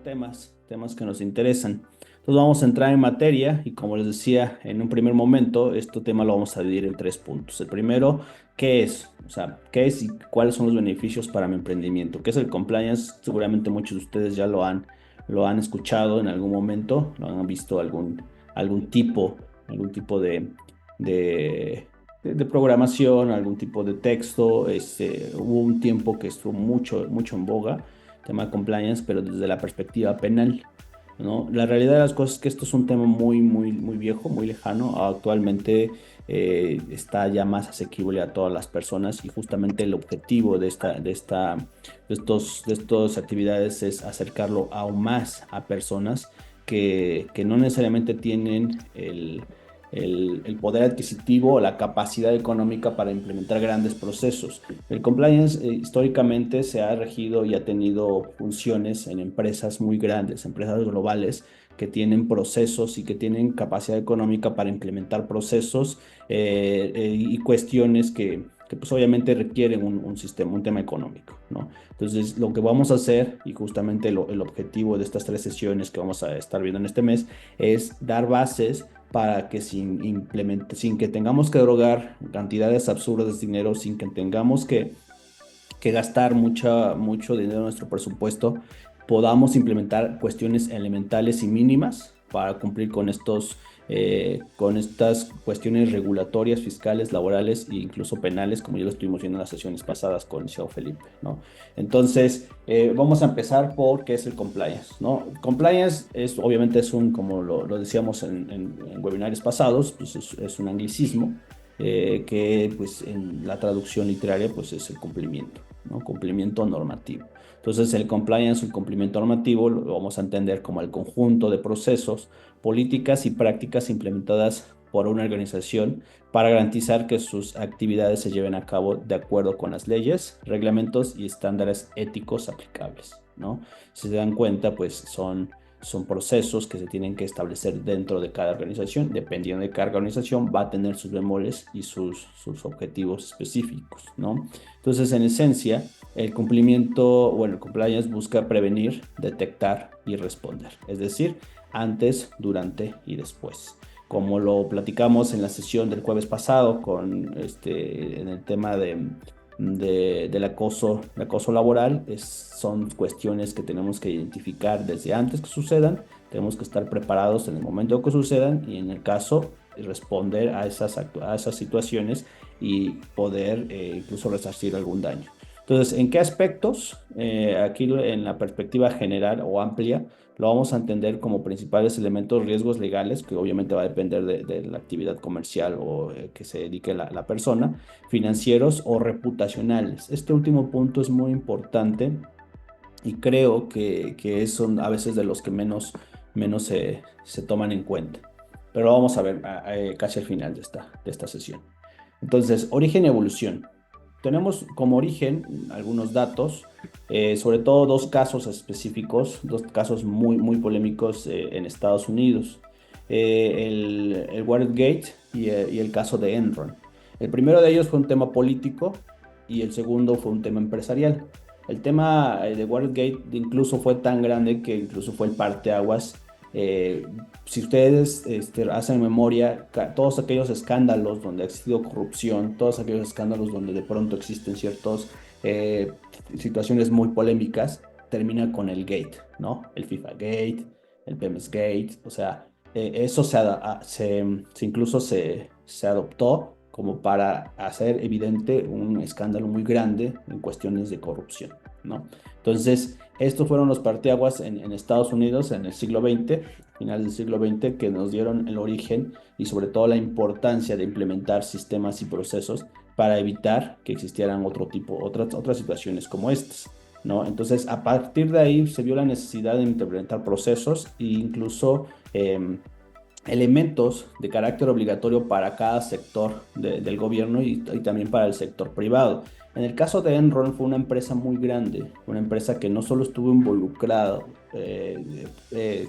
temas que nos interesan. Entonces vamos a entrar en materia y como les decía en un primer momento, este tema lo vamos a dividir en tres puntos. El primero, ¿qué es? O sea, ¿qué es y cuáles son los beneficios para mi emprendimiento? ¿Qué es el compliance? Seguramente muchos de ustedes ya lo han escuchado en algún momento, lo han visto algún tipo, algún tipo de, de programación, algún tipo de texto. Hubo un tiempo que estuvo mucho en boga tema de compliance, pero desde la perspectiva penal, ¿no? La realidad de las cosas es que esto es un tema muy viejo, muy lejano. Actualmente está ya más asequible a todas las personas y justamente el objetivo de estas actividades es acercarlo aún más a personas que no necesariamente tienen el poder adquisitivo o la capacidad económica para implementar grandes procesos. El compliance históricamente se ha regido y ha tenido funciones en empresas muy grandes, empresas globales que tienen procesos y que tienen capacidad económica para implementar procesos y cuestiones que pues obviamente requieren un sistema, un tema económico, ¿no? Entonces, lo que vamos a hacer, y justamente el objetivo de estas tres sesiones que vamos a estar viendo en este mes, es dar bases para que sin que tengamos que erogar cantidades absurdas de dinero, sin que tengamos que gastar mucho dinero en nuestro presupuesto, podamos implementar cuestiones elementales y mínimas para cumplir con estas cuestiones regulatorias, fiscales, laborales e incluso penales, como ya lo estuvimos viendo en las sesiones pasadas con el Xiao Felipe, ¿no? Entonces, vamos a empezar por qué es el compliance, ¿no? Compliance obviamente como lo decíamos en webinarios pasados, pues es un anglicismo que pues en la traducción literaria pues es el cumplimiento, ¿no? Cumplimiento normativo. Entonces el compliance, el cumplimiento normativo, lo vamos a entender como el conjunto de procesos, políticas y prácticas implementadas por una organización para garantizar que sus actividades se lleven a cabo de acuerdo con las leyes, reglamentos y estándares éticos aplicables, ¿no? Si se dan cuenta, pues son procesos que se tienen que establecer dentro de cada organización. Dependiendo de cada organización, va a tener sus bemoles y sus objetivos específicos, ¿no? Entonces, en esencia, el compliance busca prevenir, detectar y responder. Es decir, antes, durante y después. Como lo platicamos en la sesión del jueves pasado en el tema del acoso laboral, son cuestiones que tenemos que identificar desde antes que sucedan, tenemos que estar preparados en el momento que sucedan y en el caso responder a esas situaciones y poder incluso resarcir algún daño. Entonces, ¿en qué aspectos? Aquí en la perspectiva general o amplia, lo vamos a entender como principales elementos riesgos legales, que obviamente va a depender de la actividad comercial o que se dedique la persona, financieros o reputacionales. Este último punto es muy importante y creo que son a veces de los que menos se toman en cuenta. Pero lo vamos a ver casi al final de esta sesión. Entonces, origen y evolución. Tenemos como origen algunos datos, sobre todo dos casos específicos, dos casos muy polémicos en Estados Unidos. El Watergate y el caso de Enron. El primero de ellos fue un tema político y el segundo fue un tema empresarial. El tema de Watergate incluso fue tan grande que incluso fue el parteaguas. Eh, si ustedes hacen memoria, todos aquellos escándalos donde ha existido corrupción, todos aquellos escándalos donde de pronto existen ciertas situaciones muy polémicas, termina con el Gate, ¿no? El FIFA Gate, el Pemex Gate, o sea, eso incluso se adoptó como para hacer evidente un escándalo muy grande en cuestiones de corrupción, ¿no? Entonces, estos fueron los parteaguas en Estados Unidos en el siglo XX, finales del siglo XX, que nos dieron el origen y sobre todo la importancia de implementar sistemas y procesos para evitar que existieran otras situaciones como estas, ¿no? Entonces, a partir de ahí se vio la necesidad de implementar procesos e incluso elementos de carácter obligatorio para cada sector del gobierno y también para el sector privado. En el caso de Enron fue una empresa muy grande, una empresa que no solo estuvo involucrada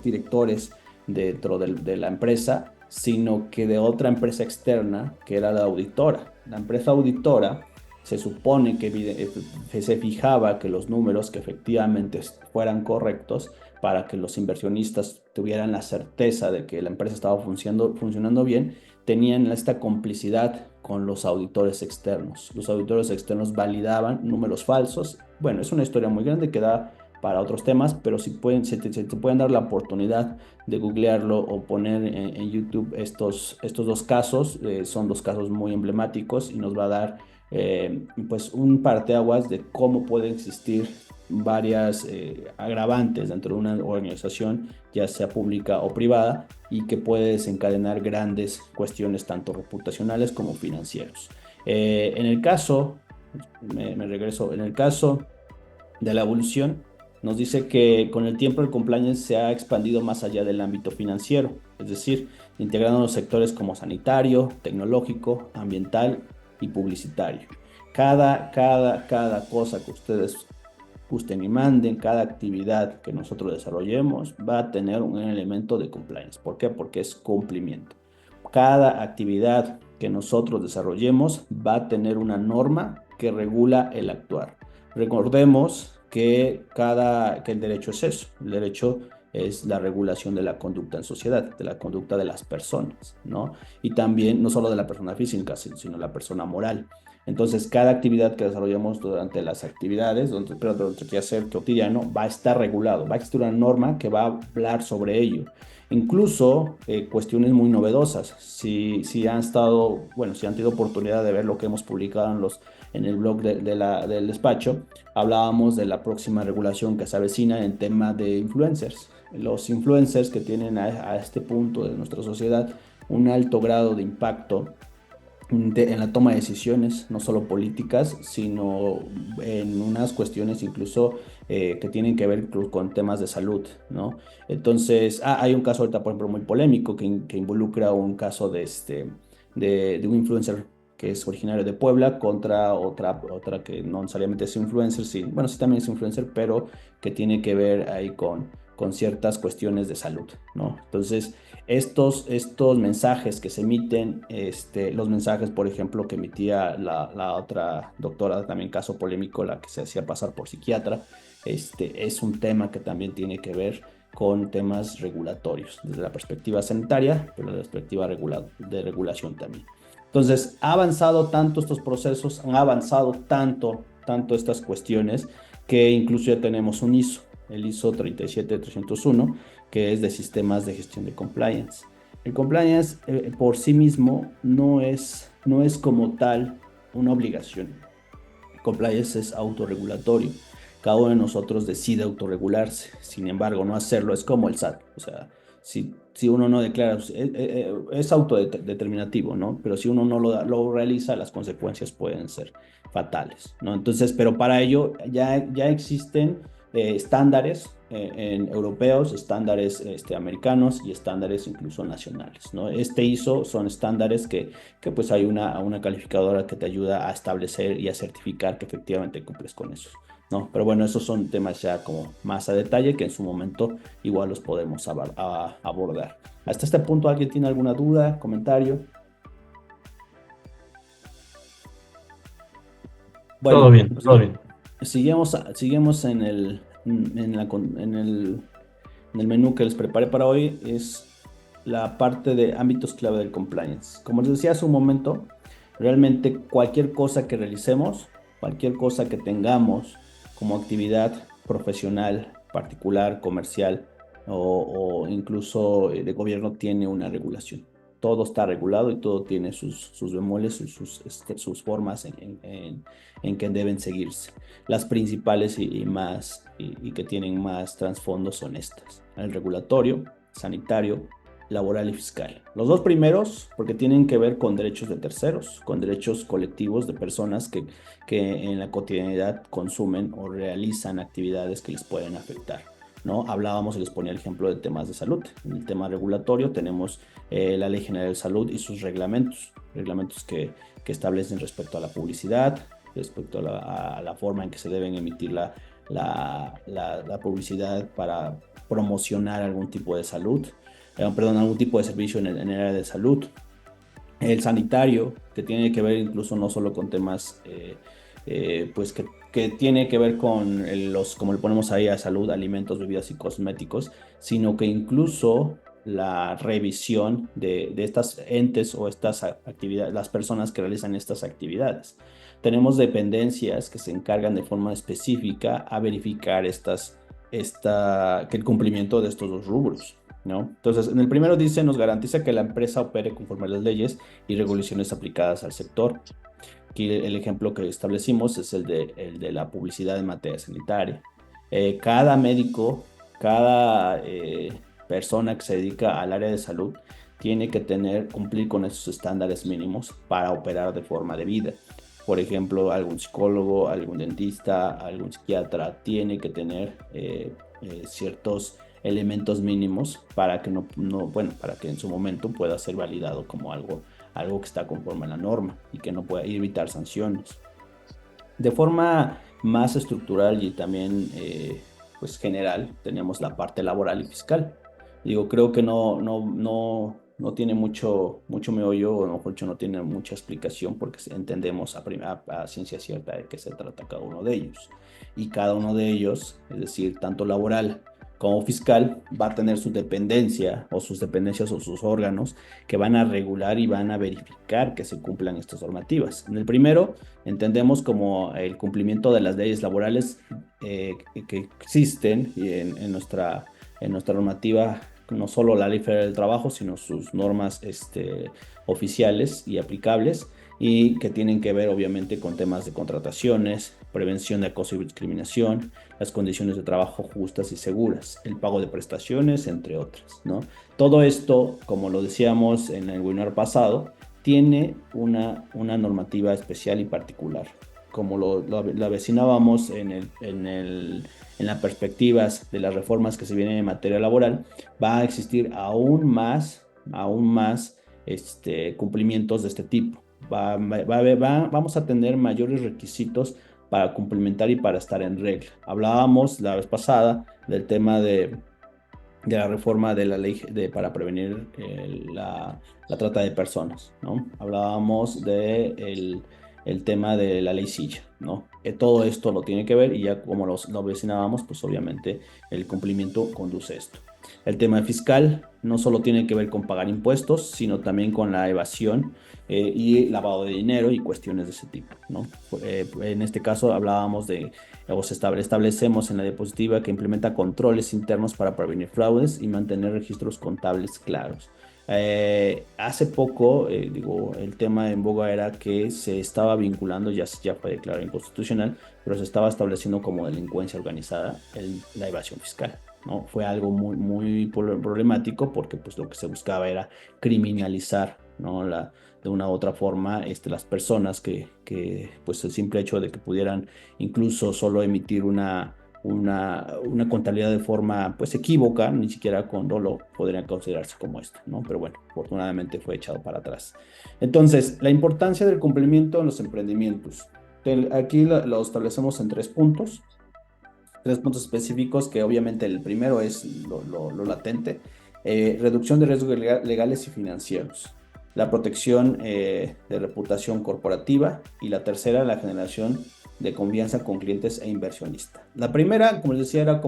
directores dentro de la empresa, sino que de otra empresa externa que era la auditora. La empresa auditora se supone que se fijaba que los números que efectivamente fueran correctos para que los inversionistas tuvieran la certeza de que la empresa estaba funcionando bien, tenían esta complicidad con los auditores externos. Los auditores externos validaban números falsos. Bueno, es una historia muy grande que da para otros temas, pero si pueden, se te pueden dar la oportunidad de googlearlo o poner en YouTube estos dos casos. Son dos casos muy emblemáticos y nos va a dar pues un parteaguas de cómo pueden existir varias agravantes dentro de una organización, ya sea pública o privada, y que puede desencadenar grandes cuestiones tanto reputacionales como financieros. En el caso, me regreso, en el caso de la evolución, nos dice que con el tiempo el compliance se ha expandido más allá del ámbito financiero, es decir, integrando los sectores como sanitario, tecnológico, ambiental y publicitario. Cada cosa que ustedes gusten y manden, cada actividad que nosotros desarrollemos va a tener un elemento de compliance. ¿Por qué? Porque es cumplimiento. Cada actividad que nosotros desarrollemos va a tener una norma que regula el actuar. Recordemos que el derecho es eso. El derecho es la regulación de la conducta en sociedad, de la conducta de las personas, ¿no? Y también no solo de la persona física, sino la persona moral. Entonces, cada actividad que desarrollemos durante las actividades, pero durante el quehacer cotidiano, va a estar regulado, va a existir una norma que va a hablar sobre ello. Incluso cuestiones muy novedosas. Si han estado, bueno, si han tenido oportunidad de ver lo que hemos publicado en el blog del despacho, hablábamos de la próxima regulación que se avecina en tema de influencers. Los influencers que tienen a este punto de nuestra sociedad un alto grado de impacto en la toma de decisiones, no solo políticas, sino en unas cuestiones incluso que tienen que ver con temas de salud, ¿no? Entonces, hay un caso ahorita, por ejemplo, muy polémico que involucra un caso de un influencer que es originario de Puebla contra otra que no necesariamente es influencer, sí, bueno, sí también es influencer, pero que tiene que ver ahí con ciertas cuestiones de salud, ¿no? Entonces, estos mensajes que se emiten, los mensajes, por ejemplo, que emitía la otra doctora, también caso polémico, la que se hacía pasar por psiquiatra, es un tema que también tiene que ver con temas regulatorios, desde la perspectiva sanitaria, pero desde la perspectiva de regulación también. Entonces, ha avanzado tanto estos procesos, han avanzado tanto estas cuestiones, que incluso ya tenemos un ISO, el ISO 37301, que es de sistemas de gestión de compliance. El compliance por sí mismo no es como tal una obligación. El compliance es autorregulatorio. Cada uno de nosotros decide autorregularse. Sin embargo, no hacerlo es como el SAT. O sea, si uno no declara, es autodeterminativo, ¿no? Pero si uno no lo realiza, las consecuencias pueden ser fatales, ¿no? Entonces, pero para ello ya existen estándares europeos, estándares americanos y estándares incluso nacionales, ¿no? ISO son estándares que pues hay una calificadora que te ayuda a establecer y a certificar que efectivamente cumples con eso, ¿no? Pero bueno, esos son temas ya como más a detalle que en su momento igual los podemos abordar. Hasta este punto, ¿alguien tiene alguna duda, comentario? Todo Bueno, bien, todo bien. seguimos en el menú que les preparé para hoy. Es la parte de ámbitos clave del compliance. Como les decía hace un momento, realmente cualquier cosa que realicemos, cualquier cosa que tengamos como actividad profesional, particular, comercial o incluso de gobierno, tiene una regulación. Todo está regulado y todo tiene sus bemoles, sus formas en que deben seguirse. Las principales y que tienen más trasfondo son estas: el regulatorio, sanitario, laboral y fiscal. Los dos primeros porque tienen que ver con derechos de terceros, con derechos colectivos de personas que en la cotidianidad consumen o realizan actividades que les pueden afectar, ¿no? Hablábamos y les ponía el ejemplo de temas de salud. En el tema regulatorio tenemos la Ley General de Salud y sus reglamentos que establecen respecto a la publicidad, respecto a la forma en que se deben emitir la publicidad para promocionar algún tipo de salud, perdón, algún tipo de servicio en el área de salud. El sanitario, que tiene que ver incluso no solo con temas pues que tiene que ver con como le ponemos ahí a salud, alimentos, bebidas y cosméticos, sino que incluso la revisión de estas entes o estas actividades, las personas que realizan estas actividades. Tenemos dependencias que se encargan de forma específica a verificar que el cumplimiento de estos dos rubros, ¿no? Entonces, en el primero dice, nos garantiza que la empresa opere conforme a las leyes y regulaciones aplicadas al sector. Aquí el ejemplo que establecimos es el de la publicidad en materia sanitaria. Cada médico, cada persona que se dedica al área de salud tiene que cumplir con esos estándares mínimos para operar de forma debida. Por ejemplo, algún psicólogo, algún dentista, algún psiquiatra tiene que tener ciertos elementos mínimos para que bueno, para que en su momento pueda ser validado como algo que está conforme a la norma y que no pueda evitar sanciones. De forma más estructural y también pues general, tenemos la parte laboral y fiscal. Digo, creo que no tiene mucho meollo, o mejor dicho, no tiene mucha explicación porque entendemos a ciencia cierta de qué se trata cada uno de ellos. Y cada uno de ellos, es decir, tanto laboral como fiscal, va a tener su dependencia o sus dependencias o sus órganos que van a regular y van a verificar que se cumplan estas normativas. En el primero, entendemos como el cumplimiento de las leyes laborales que existen en nuestra normativa, no solo la Ley Federal del Trabajo, sino sus normas oficiales y aplicables, y que tienen que ver obviamente con temas de contrataciones, prevención de acoso y discriminación, las condiciones de trabajo justas y seguras, el pago de prestaciones, entre otras, ¿no? Todo esto, como lo decíamos en el webinar pasado, tiene una normativa especial y particular. Como lo avecinábamos en las perspectivas de las reformas que se vienen en materia laboral, va a existir aún más cumplimientos de este tipo. Vamos a tener mayores requisitos para cumplimentar y para estar en regla. Hablábamos la vez pasada del tema de la reforma de la ley para prevenir la trata de personas, ¿no? Hablábamos el tema de la ley Silla, ¿no? Todo esto lo tiene que ver y ya como lo vecinábamos, pues obviamente el cumplimiento conduce a esto. El tema fiscal no solo tiene que ver con pagar impuestos, sino también con la evasión y lavado de dinero y cuestiones de ese tipo, ¿no? En este caso hablábamos establecemos en la diapositiva que implementa controles internos para prevenir fraudes y mantener registros contables claros. Hace poco, el tema en boga era que se estaba vinculando, ya fue declarado inconstitucional, pero se estaba estableciendo como delincuencia organizada la evasión fiscal, ¿no? Fue algo muy, muy problemático porque pues lo que se buscaba era criminalizar, ¿no? De una u otra forma las personas que pues el simple hecho de que pudieran incluso solo emitir una contabilidad de forma pues equívoca, ni siquiera con dolo podrían considerarse como esto, ¿no? Pero bueno, afortunadamente fue echado para atrás. Entonces, la importancia del cumplimiento en los emprendimientos. Aquí lo establecemos en tres puntos específicos, que obviamente el primero es lo latente, reducción de riesgos legales y financieros, la protección de reputación corporativa, y la tercera, la generación de confianza con clientes e inversionistas. La primera, como les decía,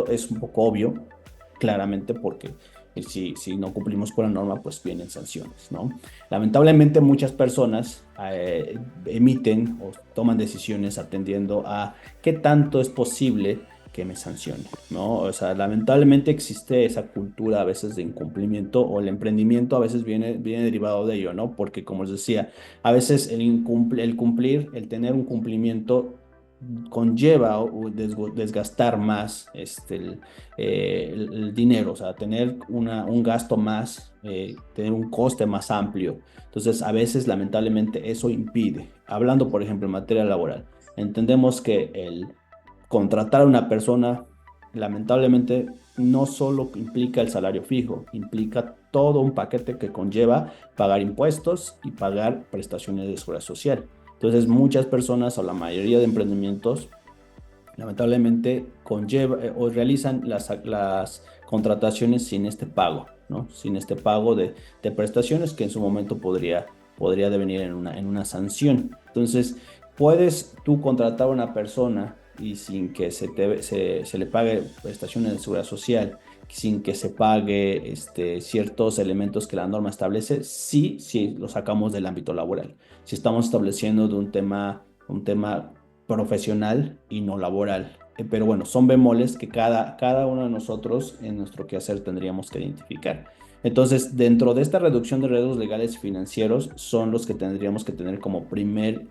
es un poco obvio, claramente, porque si no cumplimos con la norma, pues vienen sanciones, ¿no? Lamentablemente muchas personas emiten o toman decisiones atendiendo a qué tanto es posible que me sancione, ¿no? O sea, lamentablemente existe esa cultura a veces de incumplimiento, o el emprendimiento a veces viene derivado de ello, ¿no? Porque como les decía, a veces el tener un cumplimiento conlleva desgastar más el dinero, o sea, tener un gasto más, tener un coste más amplio. Entonces, a veces, lamentablemente, eso impide. Hablando, por ejemplo, en materia laboral, entendemos que el contratar a una persona, lamentablemente, no solo implica el salario fijo, implica todo un paquete que conlleva pagar impuestos y pagar prestaciones de seguridad social. Entonces, muchas personas o la mayoría de emprendimientos lamentablemente o realizan las contrataciones sin este pago, ¿no? Sin este pago de prestaciones que en su momento podría devenir en una sanción. Entonces, puedes tú contratar a una persona y sin que se le pague prestaciones de seguridad social, sin que se pague ciertos elementos que la norma establece, sí, sí lo sacamos del ámbito laboral. Si estamos estableciendo de un tema profesional y no laboral. Pero bueno, son bemoles que cada uno de nosotros en nuestro quehacer tendríamos que identificar. Entonces, dentro de esta reducción de riesgos legales y financieros, son los que tendríamos que tener como primer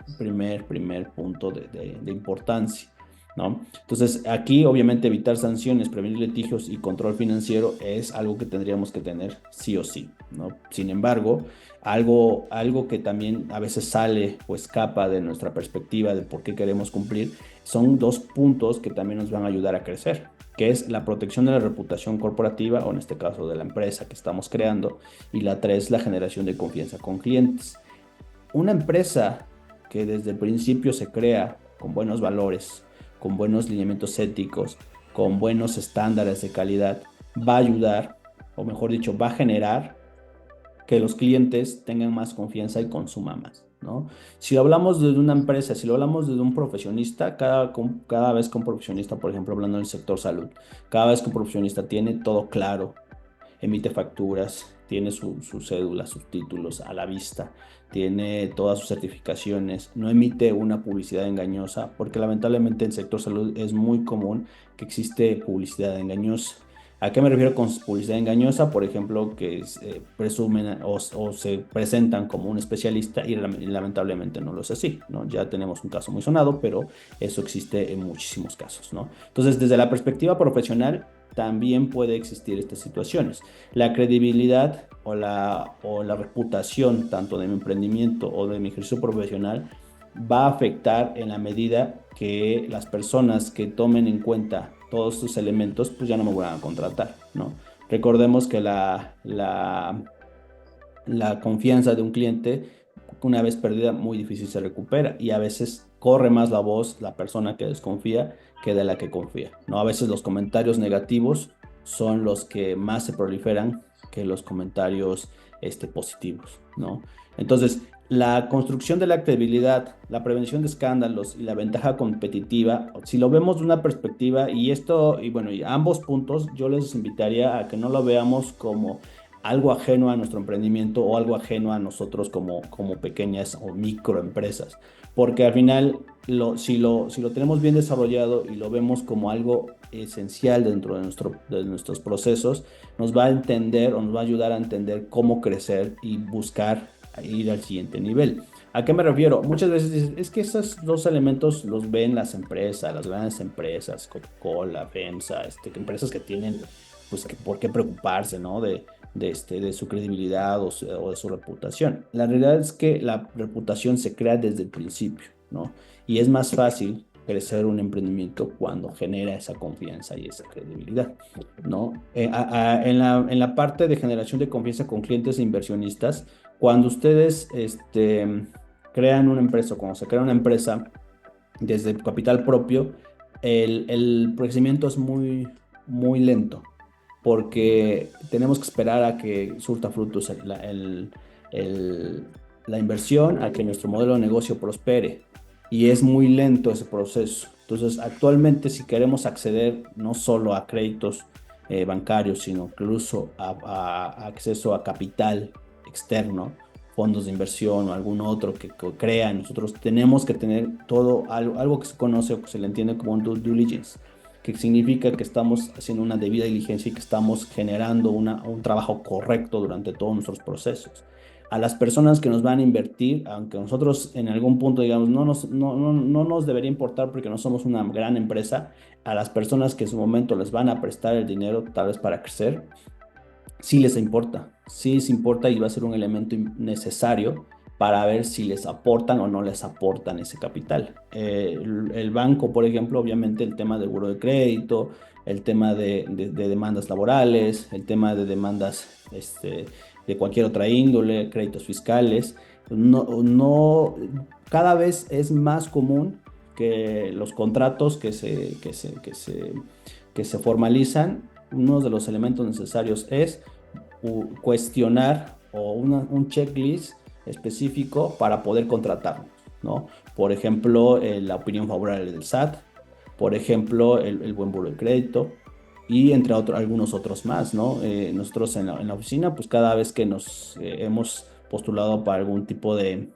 punto de importancia, ¿no? Entonces, aquí obviamente evitar sanciones, prevenir litigios y control financiero es algo que tendríamos que tener sí o sí, ¿no? Sin embargo, algo que también a veces sale o escapa de nuestra perspectiva de por qué queremos cumplir, son dos puntos que también nos van a ayudar a crecer, que es la protección de la reputación corporativa, o en este caso de la empresa que estamos creando, y la tres, la generación de confianza con clientes. Una empresa que desde el principio se crea con buenos valores, con buenos lineamientos éticos, con buenos estándares de calidad, va a ayudar, o mejor dicho, va a generar que los clientes tengan más confianza y consuman más, ¿no? Si lo hablamos de una empresa, si lo hablamos de un profesionista, cada vez que un profesionista, por ejemplo, hablando del sector salud, cada vez que un profesionista tiene todo claro, emite facturas, tiene su cédula, sus títulos a la vista, tiene todas sus certificaciones, no emite una publicidad engañosa, porque lamentablemente en el sector salud es muy común que existe publicidad engañosa. ¿A qué me refiero con publicidad engañosa? Por ejemplo, que presumen o se presentan como un especialista y lamentablemente no lo es así, ¿no? Ya tenemos un caso muy sonado, pero eso existe en muchísimos casos, ¿no? Entonces, desde la perspectiva profesional, también puede existir estas situaciones. La credibilidad o la reputación, tanto de mi emprendimiento o de mi ejercicio profesional, va a afectar en la medida que las personas que tomen en cuenta todos estos elementos, pues ya no me van a contratar, ¿no? Recordemos que la confianza de un cliente, una vez perdida, muy difícil se recupera y a veces corre más la voz la persona que desconfía que de la que confía, ¿no? A veces los comentarios negativos son los que más se proliferan que los comentarios positivos, ¿no? Entonces, la construcción de la credibilidad, la prevención de escándalos y la ventaja competitiva, si lo vemos de una perspectiva, y bueno, y ambos puntos, yo les invitaría a que no lo veamos como algo ajeno a nuestro emprendimiento o algo ajeno a nosotros como pequeñas o microempresas, porque al final si lo tenemos bien desarrollado y lo vemos como algo esencial dentro de nuestros procesos, nos va a entender o nos va a ayudar a entender cómo crecer y buscar ir al siguiente nivel. ¿A qué me refiero? Muchas veces dices, es que esos dos elementos los ven las empresas, las grandes empresas, Coca-Cola, FEMSA, empresas que tienen, pues, por qué preocuparse, ¿no? De su credibilidad o de su reputación. La realidad es que la reputación se crea desde el principio, ¿no? Y es más fácil crecer un emprendimiento cuando genera esa confianza y esa credibilidad, ¿no? En la parte de generación de confianza con clientes e inversionistas, cuando ustedes crean una empresa, cuando se crea una empresa desde capital propio, el crecimiento es muy, muy lento porque tenemos que esperar a que surta frutos la inversión, a que nuestro modelo de negocio prospere. Y es muy lento ese proceso. Entonces, actualmente, si queremos acceder no solo a créditos bancarios, sino incluso a acceso a capital externo, fondos de inversión o algún otro que crean, nosotros tenemos que tener todo algo que se conoce o que se le entiende como un due diligence, que significa que estamos haciendo una debida diligencia y que estamos generando un trabajo correcto durante todos nuestros procesos. A las personas que nos van a invertir, aunque nosotros en algún punto digamos no nos debería importar porque no somos una gran empresa, a las personas que en su momento les van a prestar el dinero tal vez para crecer, sí les importa y va a ser un elemento necesario para ver si les aportan o no les aportan ese capital. El banco, por ejemplo, obviamente el tema del buro de crédito, el tema de demandas laborales, el tema de demandas de cualquier otra índole, créditos fiscales, cada vez es más común que los contratos que se formalizan. Uno de los elementos necesarios es cuestionar o un checklist específico para poder contratarnos, ¿no? Por ejemplo, la opinión favorable del SAT, por ejemplo, el buen buro de crédito y entre algunos otros más, ¿no? Nosotros en la oficina, pues cada vez que nos hemos postulado para algún tipo de,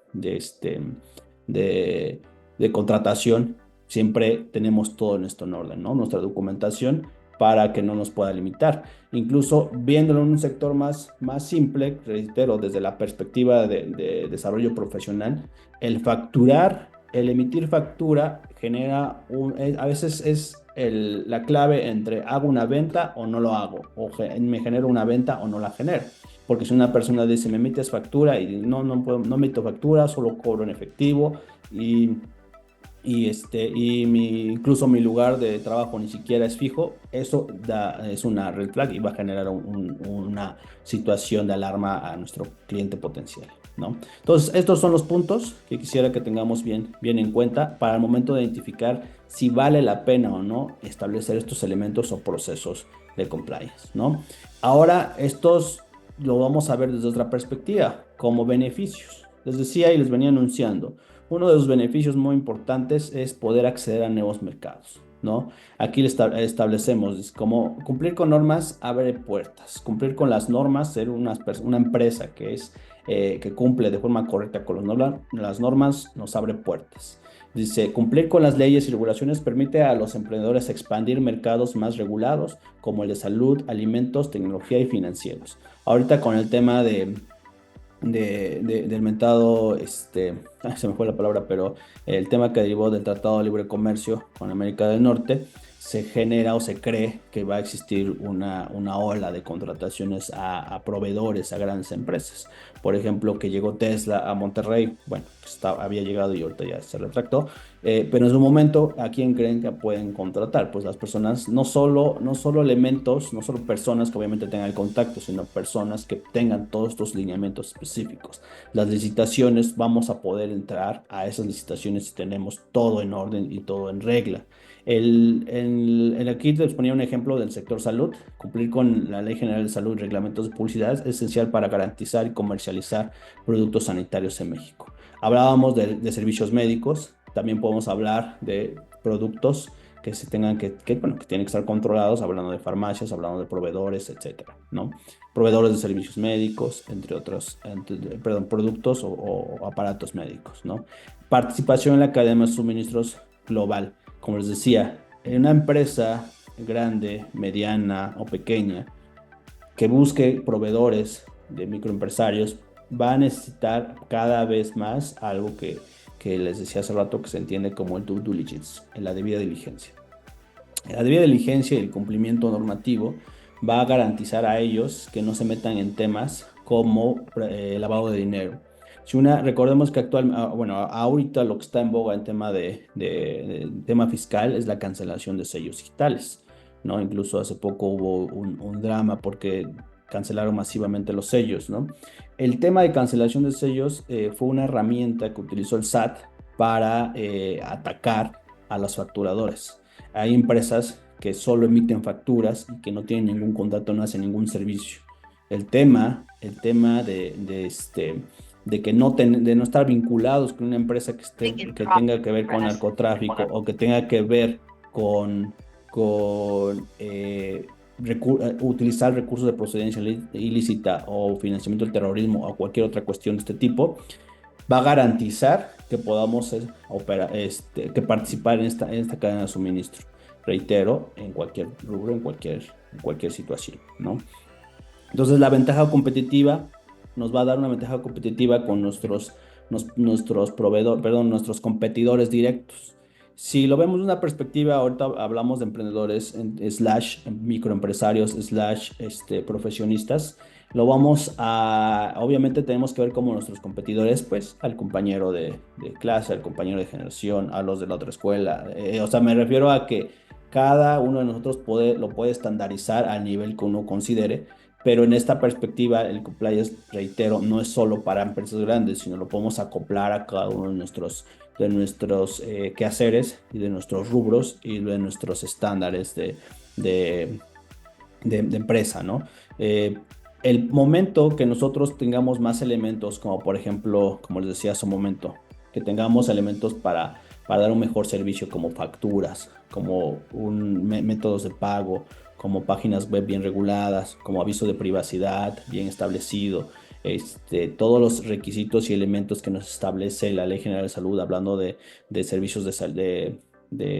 de contratación, siempre tenemos todo esto en orden, ¿no? Nuestra documentación para que no nos pueda limitar. Incluso viéndolo en un sector más simple, reitero, desde la perspectiva de desarrollo profesional, el facturar, el emitir factura genera a veces es la clave entre hago una venta o no lo hago, o me genero una venta o no la genero. Porque si una persona dice, me emites factura y no emito factura, solo cobro en efectivo y incluso mi lugar de trabajo ni siquiera es fijo, eso es una red flag y va a generar una situación de alarma a nuestro cliente potencial, ¿no? Entonces, estos son los puntos que quisiera que tengamos bien en cuenta para el momento de identificar si vale la pena o no establecer estos elementos o procesos de compliance, ¿no? Ahora, estos lo vamos a ver desde otra perspectiva, como beneficios. Les decía y les venía anunciando. Uno de los beneficios muy importantes es poder acceder a nuevos mercados, ¿no? Aquí establecemos es como cumplir con normas abre puertas, cumplir con las normas, ser una empresa que cumple de forma correcta con las normas nos abre puertas. Dice, cumplir con las leyes y regulaciones permite a los emprendedores expandir mercados más regulados, como el de salud, alimentos, tecnología y financieros. Ahorita con el tema del mentado, se me fue la palabra, pero el tema que derivó del Tratado de Libre Comercio con América del Norte, se genera o se cree que va a existir una ola de contrataciones a proveedores, a grandes empresas. Por ejemplo, que llegó Tesla a Monterrey, bueno, había llegado y ahorita ya se retractó, pero en su momento, ¿a quién creen que pueden contratar? Pues las personas, no solo elementos, no solo personas que obviamente tengan el contacto, sino personas que tengan todos estos lineamientos específicos. Las licitaciones, vamos a poder entrar a esas licitaciones si tenemos todo en orden y todo en regla. Aquí les ponía un ejemplo del sector salud. Cumplir con la Ley General de Salud y reglamentos de publicidad es esencial para garantizar y comercializar productos sanitarios en México. Hablábamos de servicios médicos, también podemos hablar de productos que se tengan bueno, que tienen que estar controlados, hablando de farmacias, hablando de proveedores, etcétera, ¿no? Proveedores de servicios médicos, entre otros, perdón, productos o aparatos médicos, ¿no? Participación en la cadena de suministros global. Como les decía, en una empresa grande, mediana o pequeña que busque proveedores de microempresarios va a necesitar cada vez más algo que les decía hace rato que se entiende como el due diligence, la debida diligencia. La debida diligencia y el cumplimiento normativo va a garantizar a ellos que no se metan en temas como lavado de dinero. Recordemos que bueno, ahorita lo que está en boga en tema de tema fiscal es la cancelación de sellos digitales, ¿no? Incluso hace poco hubo un drama porque cancelaron masivamente los sellos, ¿no? El tema de cancelación de sellos fue una herramienta que utilizó el SAT para atacar a las facturadoras. Hay empresas que solo emiten facturas y que no tienen ningún contrato, no hacen ningún servicio. El tema de que de no estar vinculados con una empresa que tenga que ver con narcotráfico o que tenga que ver con utilizar recursos de procedencia ilícita o financiamiento del terrorismo o cualquier otra cuestión de este tipo, va a garantizar que podamos que participar en esta cadena de suministro. Reitero, en cualquier rubro, en cualquier situación, ¿no? Entonces, la ventaja competitiva nos va a dar una ventaja competitiva con nuestros competidores directos. Si lo vemos de una perspectiva, ahorita hablamos de emprendedores slash microempresarios slash profesionistas. Obviamente tenemos que ver como nuestros competidores, pues, al compañero de clase, al compañero de generación, a los de la otra escuela. O sea, me refiero a que cada uno de nosotros lo puede estandarizar al nivel que uno considere, pero en esta perspectiva el compliance, reitero, no es solo para empresas grandes, sino lo podemos acoplar a cada uno de nuestros quehaceres y de nuestros rubros y de nuestros estándares de, de empresa, ¿no? El momento que nosotros tengamos más elementos, como por ejemplo, como les decía hace un momento, que tengamos elementos para dar un mejor servicio como facturas, como métodos de pago, como páginas web bien reguladas, como aviso de privacidad bien establecido, todos los requisitos y elementos que nos establece la Ley General de Salud, hablando de servicios de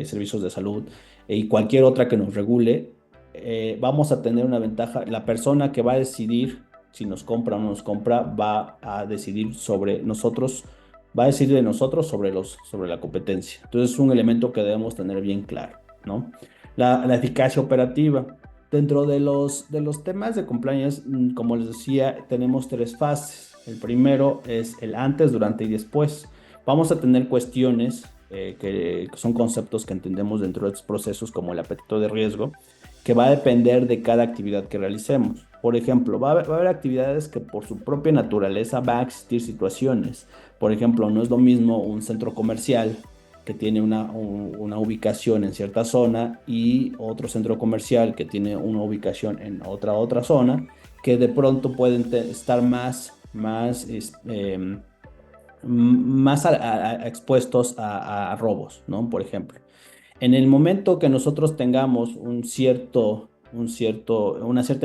servicios de salud y cualquier otra que nos regule, vamos a tener una ventaja. La persona que va a decidir si nos compra o no nos compra va a decidir sobre nosotros, va a decidir de nosotros sobre la competencia. Entonces es un elemento que debemos tener bien claro, ¿no? La eficacia operativa. Dentro de los temas de compliance, como les decía, tenemos tres fases. El primero es el antes, durante y después. Vamos a tener cuestiones que son conceptos que entendemos dentro de estos procesos, como el apetito de riesgo, que va a depender de cada actividad que realicemos. Por ejemplo, va a haber actividades que por su propia naturaleza va a existir situaciones. Por ejemplo, no es lo mismo un centro comercial que tiene una ubicación en cierta zona y otro centro comercial que tiene una ubicación en otra zona, que de pronto pueden estar más expuestos a robos, ¿no? Por ejemplo. En el momento que nosotros tengamos una cierta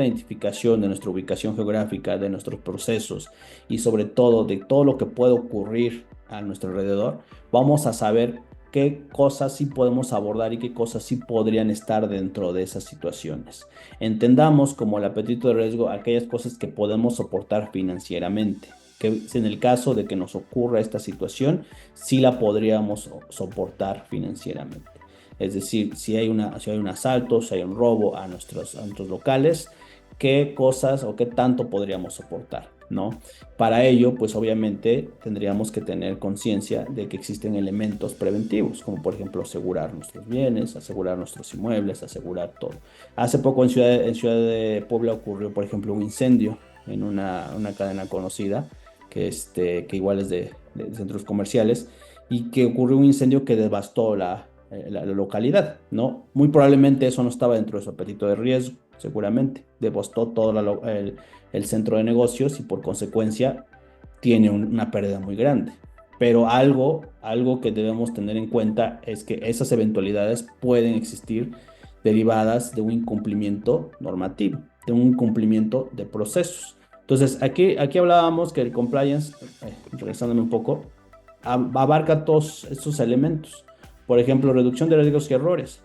identificación de nuestra ubicación geográfica, de nuestros procesos y sobre todo de todo lo que puede ocurrir a nuestro alrededor, vamos a saber qué cosas sí podemos abordar y qué cosas sí podrían estar dentro de esas situaciones. Entendamos como el apetito de riesgo aquellas cosas que podemos soportar financieramente, que en el caso de que nos ocurra esta situación, sí la podríamos soportar financieramente. Es decir, si hay un asalto, si hay un robo a nuestros locales, qué cosas o qué tanto podríamos soportar, ¿no? Para ello, pues obviamente tendríamos que tener conciencia de que existen elementos preventivos, como por ejemplo asegurar nuestros bienes, asegurar nuestros inmuebles, asegurar todo. Hace poco en Ciudad de Puebla ocurrió, por ejemplo, un incendio en una cadena conocida, que igual es de centros comerciales, y que ocurrió un incendio que devastó la localidad, ¿no? Muy probablemente eso no estaba dentro de su apetito de riesgo, seguramente. Devastó todo el centro de negocios y por consecuencia tiene una pérdida muy grande. Pero algo que debemos tener en cuenta es que esas eventualidades pueden existir derivadas de un incumplimiento normativo, de un incumplimiento de procesos. Entonces, aquí hablábamos que el compliance, regresándome un poco, abarca todos estos elementos. Por ejemplo, reducción de riesgos y errores.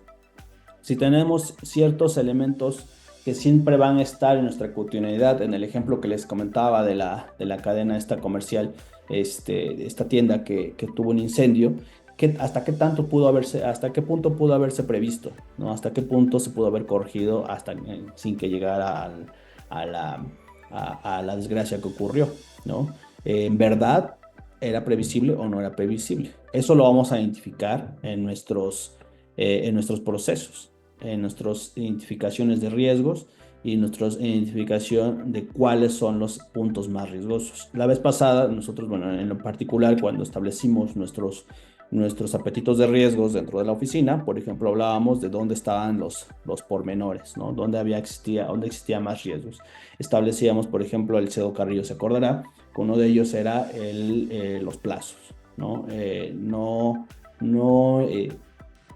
Si tenemos ciertos elementos que siempre van a estar en nuestra cotidianidad, en el ejemplo que les comentaba de la cadena esta comercial, esta tienda que tuvo un incendio, hasta qué punto pudo haberse previsto, ¿no? Hasta qué punto se pudo haber corregido sin que llegara a la, a la desgracia que ocurrió, ¿no? En verdad, ¿era previsible o no era previsible? Eso lo vamos a identificar en nuestros procesos, en nuestras identificaciones de riesgos y nuestra identificación de cuáles son los puntos más riesgosos. La vez pasada, nosotros, bueno, en lo particular, cuando establecimos nuestros apetitos de riesgos dentro de la oficina, por ejemplo, hablábamos de dónde estaban los pormenores, ¿no? Dónde existía más riesgos. Establecíamos, por ejemplo, el CEDO Carrillo se acordará, que uno de ellos era los plazos, ¿no? No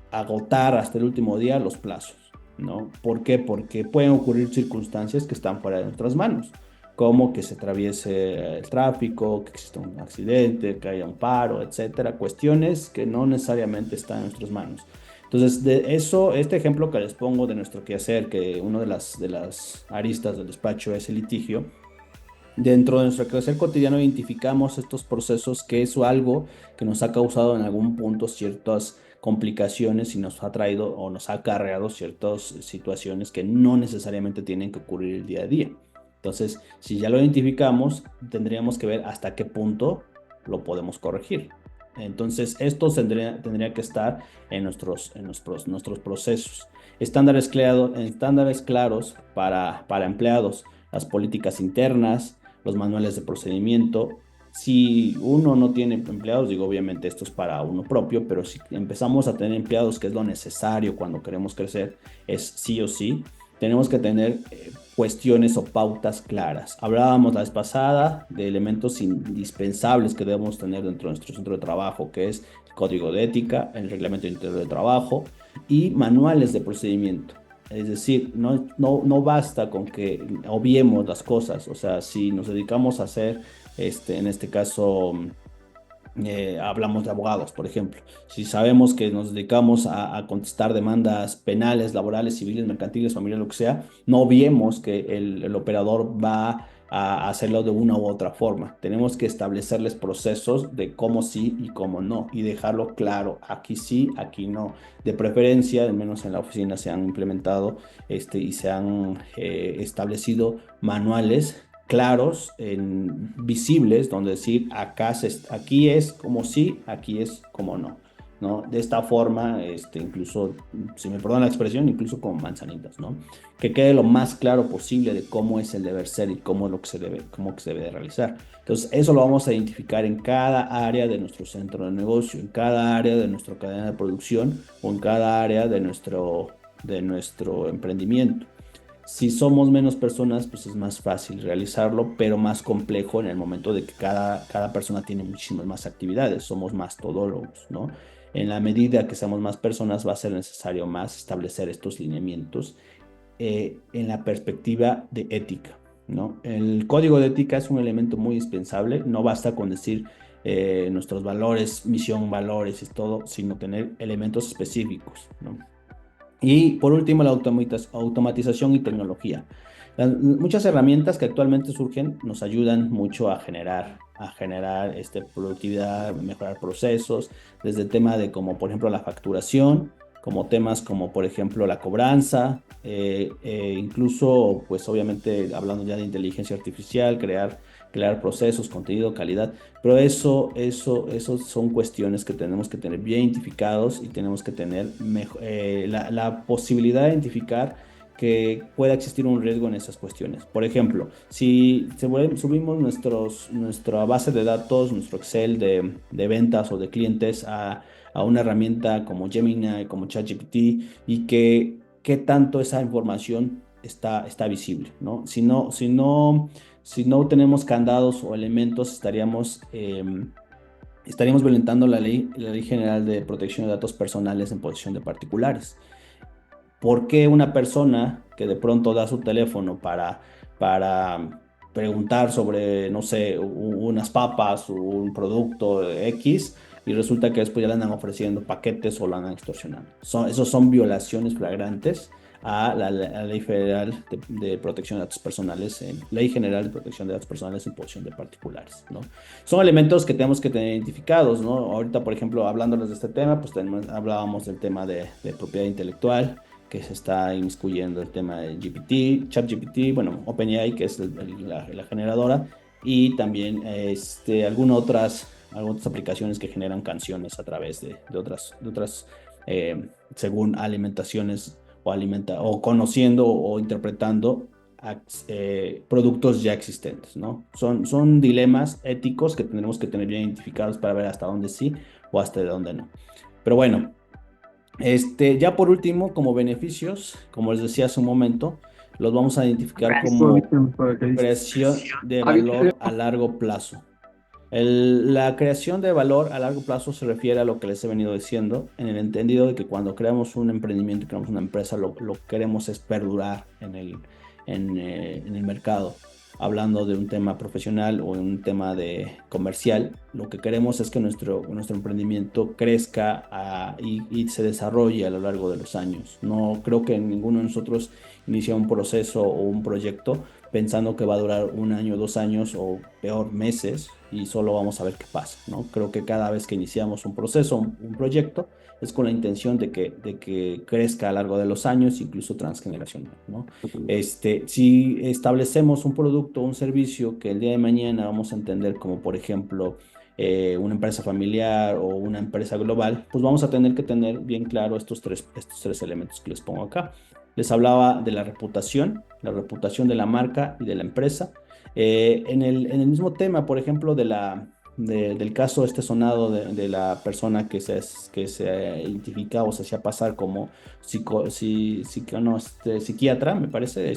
agotar hasta el último día los plazos, ¿no? ¿Por qué? Porque pueden ocurrir circunstancias que están fuera de nuestras manos, como que se atraviese el tráfico, que exista un accidente, que haya un paro, etcétera, cuestiones que no necesariamente están en nuestras manos. Entonces, de eso, este ejemplo que les pongo de nuestro quehacer, que una de las aristas del despacho es el litigio, dentro de nuestro quehacer cotidiano identificamos estos procesos, que es algo que nos ha causado en algún punto ciertas complicaciones y nos ha traído o nos ha acarreado ciertas situaciones que no necesariamente tienen que ocurrir el día a día. Entonces, si ya lo identificamos, tendríamos que ver hasta qué punto lo podemos corregir. Entonces, esto tendría que estar en nuestros procesos. Estándares claros para empleados, las políticas internas, los manuales de procedimiento. Si uno no tiene empleados, digo, obviamente esto es para uno propio, pero si empezamos a tener empleados, que es lo necesario cuando queremos crecer, es sí o sí, tenemos que tener cuestiones o pautas claras. Hablábamos la vez pasada de elementos indispensables que debemos tener dentro de nuestro centro de trabajo, que es el código de ética, el reglamento interior de trabajo y manuales de procedimiento. Es decir, no basta con que obviemos las cosas. O sea, si nos dedicamos a hacer, en este caso, hablamos de abogados, por ejemplo. Si sabemos que nos dedicamos a contestar demandas penales, laborales, civiles, mercantiles, familiares, lo que sea, no obviemos que el operador va a hacerlo de una u otra forma. Tenemos que establecerles procesos de cómo sí y cómo no y dejarlo claro. Aquí sí, aquí no. De preferencia, al menos en la oficina se han implementado y se han establecido manuales claros, visibles, donde decir aquí es como sí, aquí es como no, ¿no? De esta forma, incluso, si me perdonan la expresión, incluso con manzanitas, ¿no? Que quede lo más claro posible de cómo es el deber ser y cómo es lo que se debe, cómo que se debe de realizar. Entonces, eso lo vamos a identificar en cada área de nuestro centro de negocio, en cada área de nuestra cadena de producción o en cada área de nuestro emprendimiento. Si somos menos personas, pues es más fácil realizarlo, pero más complejo en el momento de que cada persona tiene muchísimas más actividades, somos más todólogos, ¿no? En la medida que seamos más personas, va a ser necesario más establecer estos lineamientos en la perspectiva de ética, ¿no? El código de ética es un elemento muy indispensable, no basta con decir nuestros valores, misión, valores y todo, sino tener elementos específicos, ¿no? Y por último, la automatización y tecnología. Muchas herramientas que actualmente surgen nos ayudan mucho a generar productividad, mejorar procesos, desde el tema de como por ejemplo la facturación, como temas como por ejemplo la cobranza, incluso pues obviamente hablando ya de inteligencia artificial, crear procesos, contenido, calidad. Pero eso son cuestiones que tenemos que tener bien identificados y tenemos que tener la posibilidad de identificar que pueda existir un riesgo en esas cuestiones. Por ejemplo, si subimos nuestra base de datos, nuestro Excel de ventas o de clientes a una herramienta como Gemini, como ChatGPT, y qué tanto esa información está visible, ¿no? Si no tenemos candados o elementos, estaríamos violentando la ley general de protección de datos personales en posesión de particulares. ¿Por qué una persona que de pronto da su teléfono para preguntar sobre, no sé, unas papas o un producto X y resulta que después ya le andan ofreciendo paquetes o lo andan extorsionando? Esos son violaciones flagrantes a la Ley Federal de Protección de Datos Personales, Ley General de Protección de Datos Personales en posesión de particulares, ¿no? Son elementos que tenemos que tener identificados, ¿no? Ahorita, por ejemplo, hablándoles de este tema, pues hablábamos del tema de propiedad intelectual, que se está inmiscuyendo el tema de GPT, ChatGPT, bueno, OpenAI, que es la generadora, y también algunas aplicaciones que generan canciones a través de otras, según alimentaciones o conociendo o interpretando productos ya existentes, ¿no? Son dilemas éticos que tendremos que tener bien identificados para ver hasta dónde sí o hasta dónde no. Pero bueno. Ya por último, como beneficios, como les decía hace un momento, los vamos a identificar como creación de valor a largo plazo. La creación de valor a largo plazo se refiere a lo que les he venido diciendo, en el entendido de que cuando creamos un emprendimiento, creamos una empresa, lo que queremos es perdurar en el mercado. Hablando de un tema profesional o un tema comercial, lo que queremos es que nuestro emprendimiento crezca y se desarrolle a lo largo de los años. No creo que ninguno de nosotros inicie un proceso o un proyecto pensando que va a durar un año, 2 años o peor meses y solo vamos a ver qué pasa, ¿no? Creo que cada vez que iniciamos un proceso, un proyecto, es con la intención de que crezca a lo largo de los años, incluso transgeneracional, ¿no? Si establecemos un producto o un servicio que el día de mañana vamos a entender como, por ejemplo, una empresa familiar o una empresa global, pues vamos a tener que tener bien claro estos tres elementos que les pongo acá. Les hablaba de la reputación de la marca y de la empresa. En el mismo tema, por ejemplo, del caso sonado de la persona que se identifica o se hacía pasar como no, psiquiatra, me parece,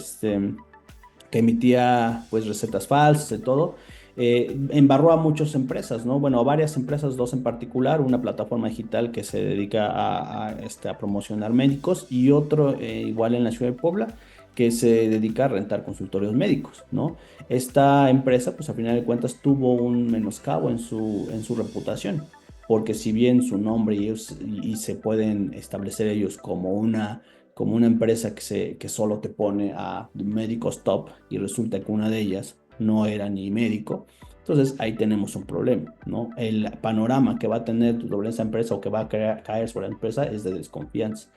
que emitía pues recetas falsas y todo, embarró a muchas empresas, ¿no? Bueno, a varias empresas, dos en particular, una plataforma digital que se dedica a promocionar médicos y otro igual en la ciudad de Puebla que se dedica a rentar consultorios médicos, ¿no? Esta empresa, pues a final de cuentas, tuvo un menoscabo en su reputación, porque si bien su nombre y se pueden establecer ellos como una empresa que solo te pone a médicos top y resulta que una de ellas no era ni médico, entonces ahí tenemos un problema, ¿no? El panorama que va a tener sobre esa empresa o que va a caer sobre la empresa es de desconfianza.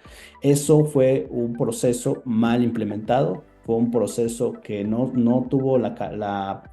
Eso fue un proceso mal implementado, fue un proceso que no tuvo la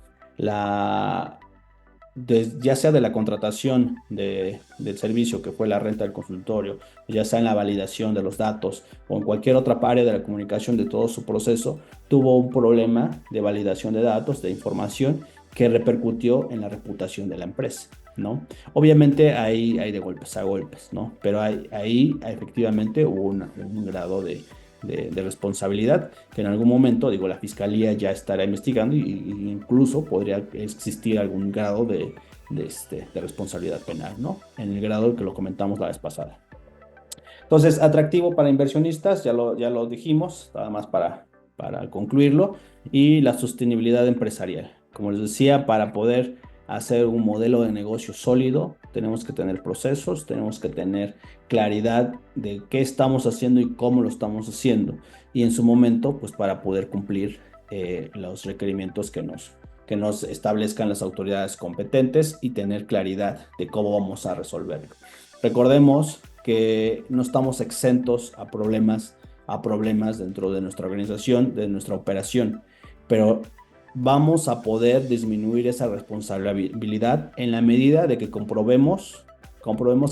ya sea de la contratación del servicio, que fue la renta del consultorio, ya sea en la validación de los datos o en cualquier otra área de la comunicación de todo su proceso, tuvo un problema de validación de datos, de información, que repercutió en la reputación de la empresa, ¿no? Obviamente hay de golpes a golpes, ¿no? Pero ahí efectivamente hubo un grado de responsabilidad que en algún momento, digo, la fiscalía ya estará investigando y incluso podría existir algún grado de responsabilidad penal, ¿no? En el grado que lo comentamos la vez pasada. Entonces, atractivo para inversionistas, ya lo dijimos, nada más para concluirlo, y la sostenibilidad empresarial. Como les decía, para poder hacer un modelo de negocio sólido, tenemos que tener procesos, tenemos que tener claridad de qué estamos haciendo y cómo lo estamos haciendo, y en su momento, pues para poder cumplir los requerimientos que nos establezcan las autoridades competentes y tener claridad de cómo vamos a resolverlo. Recordemos que no estamos exentos a problemas dentro de nuestra organización, de nuestra operación, pero vamos a poder disminuir esa responsabilidad en la medida de que comprobemos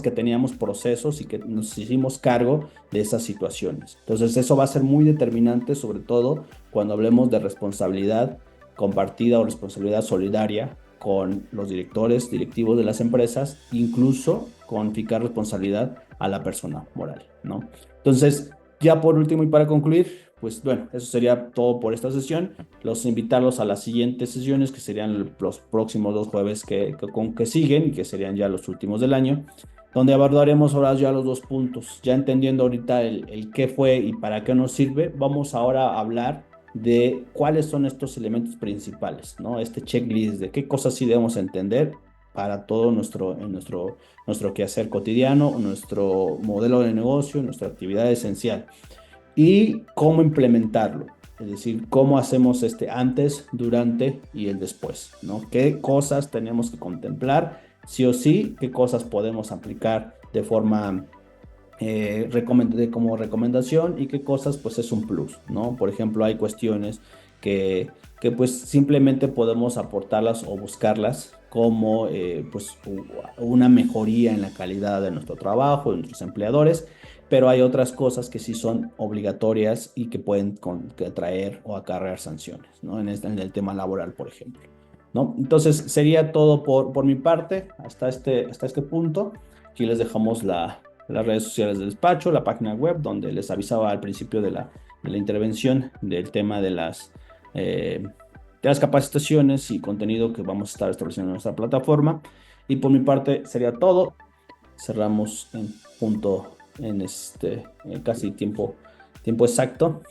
que teníamos procesos y que nos hicimos cargo de esas situaciones. Entonces, eso va a ser muy determinante, sobre todo cuando hablemos de responsabilidad compartida o responsabilidad solidaria con los directivos de las empresas, incluso con fijar responsabilidad a la persona moral, ¿no? Entonces, ya por último y para concluir, pues bueno, eso sería todo por esta sesión. Los invitarlos a las siguientes sesiones, que serían los próximos dos jueves que siguen y que serían ya los últimos del año, donde abordaremos ahora ya los dos puntos. Ya entendiendo ahorita el qué fue y para qué nos sirve, vamos ahora a hablar de cuáles son estos elementos principales, ¿no? Este checklist de qué cosas sí debemos entender para todo nuestro quehacer cotidiano, nuestro modelo de negocio, nuestra actividad esencial y cómo implementarlo. Es decir, cómo hacemos este antes, durante y el después, ¿no? ¿Qué cosas tenemos que contemplar sí o sí? ¿Qué cosas podemos aplicar de forma como recomendación y qué cosas pues es un plus, ¿no? Por ejemplo, hay cuestiones que, que pues simplemente podemos aportarlas o buscarlas como pues una mejoría en la calidad de nuestro trabajo, de nuestros empleadores, pero hay otras cosas que sí son obligatorias y que pueden traer o acarrear sanciones, ¿no? En el tema laboral, por ejemplo, ¿no? Entonces, sería todo por mi parte hasta este punto. Aquí les dejamos las redes sociales del despacho, la página web, donde les avisaba al principio de la intervención del tema de las capacitaciones y contenido que vamos a estar estableciendo en nuestra plataforma. Y por mi parte sería todo. Cerramos en punto, en casi tiempo exacto.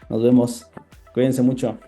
Nos vemos. Cuídense mucho.